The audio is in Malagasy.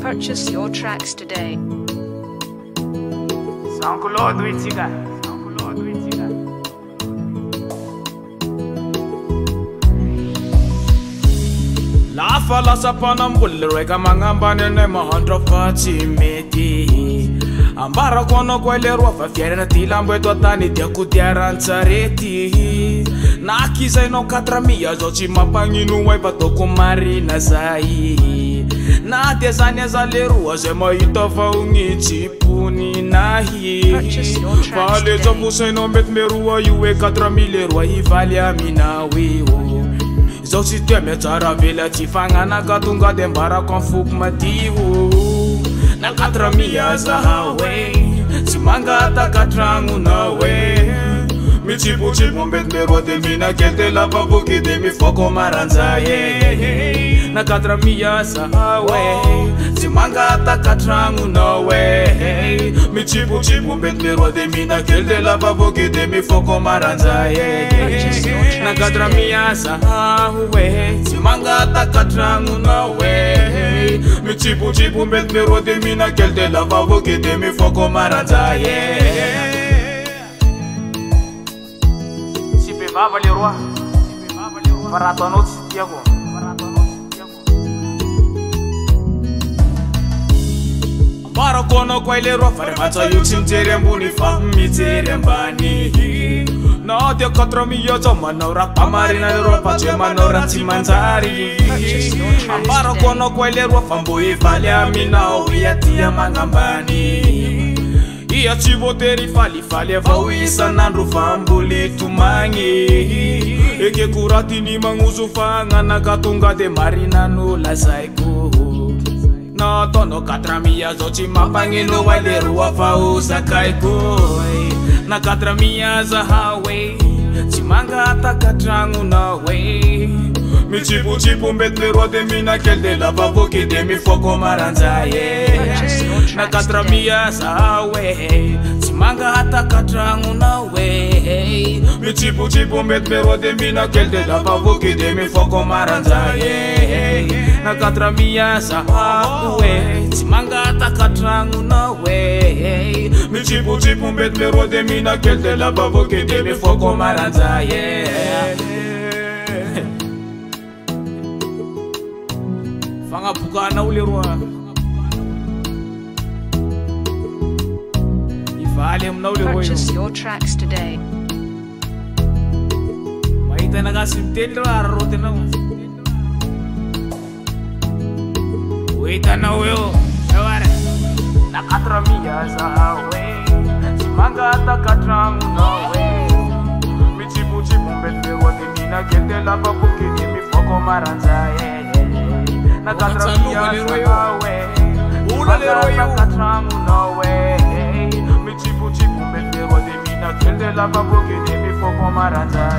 Purchase your tracks today. La fala sa panambulre ka mangambane ne mahandro fatimeti ambara kono kwelerwa fa fiera tilambo etotani dia kudiarantsareti na kiza ino 4000 zochi mapanginu wai batoko marina zai na desanya zalerua zema itofa ungichipuni nahi vale zo musaino metmerua yuwe 4000 rwa hivali aminawiwo zochi teme tsara vela tifangana katunga dembara konfuk matiwo na 4000 za hawe simanga takatrangu nawe michipu chipu mbetmerwa de mina kete la babuki de mi foko maranza na 4000 za hawe simanga takatrangu nawe michipu chipu mbetmerwa de mina kete la babuki de mi foko maranza na 4000 za hawe simanga takatrangu nawe michipu chipu mbetmerwa de mina kete la babuki de mi foko maranza Baba Leroy, para todos Tiago. Para kono kwa Leroy, para mata yuchim terembuni fami terembani. Na dia 4000 zoma na ora pamarina Leroy pachema na ora timanzari. Para kono kwa Leroy fambo ifale amina oyatia mangambani. Ia chivoteri fali vawisa nandro fambuli tumangi eke kurati ni manguzu fanga na katunga de marina no la saiko na tono 4000 zochi mapangino wailerua fausa kaiko na 4000 za hawe chimanga takatrangu nawe michipu chipu mbetlerwa de mina kelde la baboki de mi foko maranza na 4000 sawe simanga takatrangu nawe michipu chipu mbetlerwa de mina kelde la baboki de mi foko maranza na 4000 sawe simanga takatrangu nawe michipu chipu mbetlerwa de mina kelde la baboki de mi foko maranza Fanga bukana ulerwa Ifale mna ulerwa Purchase your tracks today. Maita naga simtelo arrote na Waita na weo Eware na 4000 za hawe Simanga takatrangu nawe Michipu chipu mbetlerwa de mina kete la babuki de mi foko maranza na 4000 nawe Leroy takatrangu nawe michipu chipu mbetlerwa de mina kende la babuki de mi foko maranza